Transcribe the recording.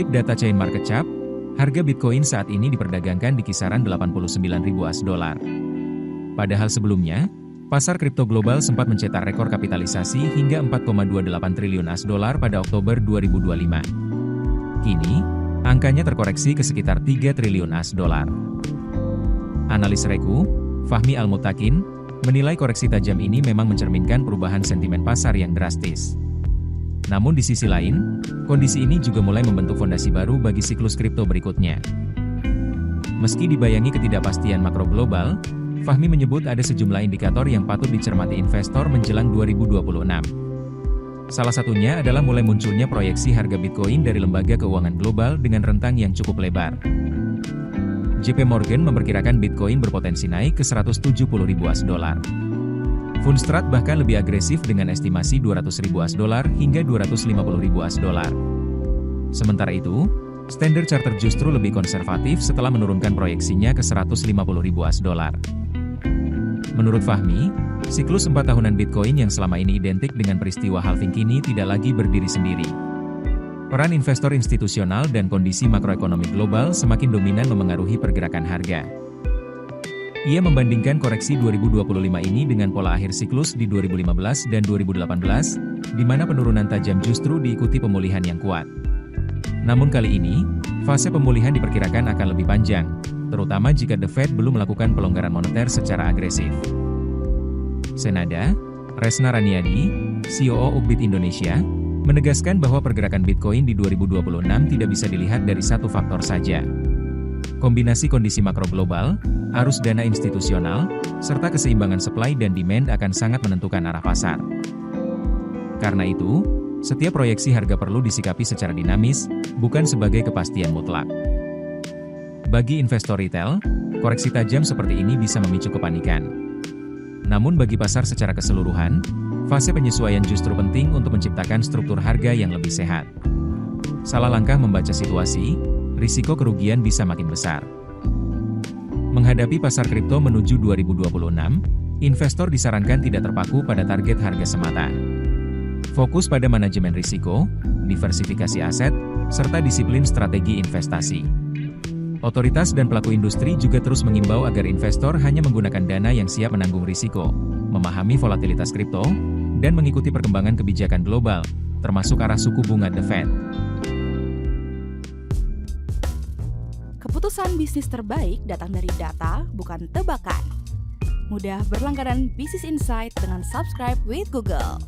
Mengutip data Chain Market Cap, harga Bitcoin saat ini diperdagangkan di kisaran 89.000 US dollar. Padahal sebelumnya, pasar kripto global sempat mencetak rekor kapitalisasi hingga 4,28 triliun US dollar pada Oktober 2025. Kini, angkanya terkoreksi ke sekitar 3 triliun US dollar. Analis Reku, Fahmi Al-Muttaqin, menilai koreksi tajam ini memang mencerminkan perubahan sentimen pasar yang drastis. Namun di sisi lain, kondisi ini juga mulai membentuk fondasi baru bagi siklus kripto berikutnya. Meski dibayangi ketidakpastian makro global, Fahmi menyebut ada sejumlah indikator yang patut dicermati investor menjelang 2026. Salah satunya adalah mulai munculnya proyeksi harga Bitcoin dari lembaga keuangan global dengan rentang yang cukup lebar. JP Morgan memperkirakan Bitcoin berpotensi naik ke 170.000 US dollar. Fundstrat bahkan lebih agresif dengan estimasi 200.000 US dollar hingga 250.000 US dollar. Sementara itu, Standard Chartered justru lebih konservatif setelah menurunkan proyeksinya ke 150.000 US dollar. Menurut Fahmi, siklus 4 tahunan Bitcoin yang selama ini identik dengan peristiwa halving kini tidak lagi berdiri sendiri. Peran investor institusional dan kondisi makroekonomi global semakin dominan memengaruhi pergerakan harga. Ia membandingkan koreksi 2025 ini dengan pola akhir siklus di 2015 dan 2018, di mana penurunan tajam justru diikuti pemulihan yang kuat. Namun kali ini, fase pemulihan diperkirakan akan lebih panjang, terutama jika The Fed belum melakukan pelonggaran moneter secara agresif. Senada, Resna Raniadi, COO Ukbit Indonesia, menegaskan bahwa pergerakan Bitcoin di 2026 tidak bisa dilihat dari satu faktor saja. Kombinasi kondisi makro global, arus dana institusional, serta keseimbangan supply dan demand akan sangat menentukan arah pasar. Karena itu, setiap proyeksi harga perlu disikapi secara dinamis, bukan sebagai kepastian mutlak. Bagi investor retail, koreksi tajam seperti ini bisa memicu kepanikan. Namun bagi pasar secara keseluruhan, fase penyesuaian justru penting untuk menciptakan struktur harga yang lebih sehat. Salah langkah membaca situasi, risiko kerugian bisa makin besar. Menghadapi pasar kripto menuju 2026, investor disarankan tidak terpaku pada target harga semata. Fokus pada manajemen risiko, diversifikasi aset, serta disiplin strategi investasi. Otoritas dan pelaku industri juga terus mengimbau agar investor hanya menggunakan dana yang siap menanggung risiko, memahami volatilitas kripto, dan mengikuti perkembangan kebijakan global, termasuk arah suku bunga The Fed. Keputusan bisnis terbaik datang dari data, bukan tebakan. Mudah berlangganan Business Insight dengan subscribe with Google.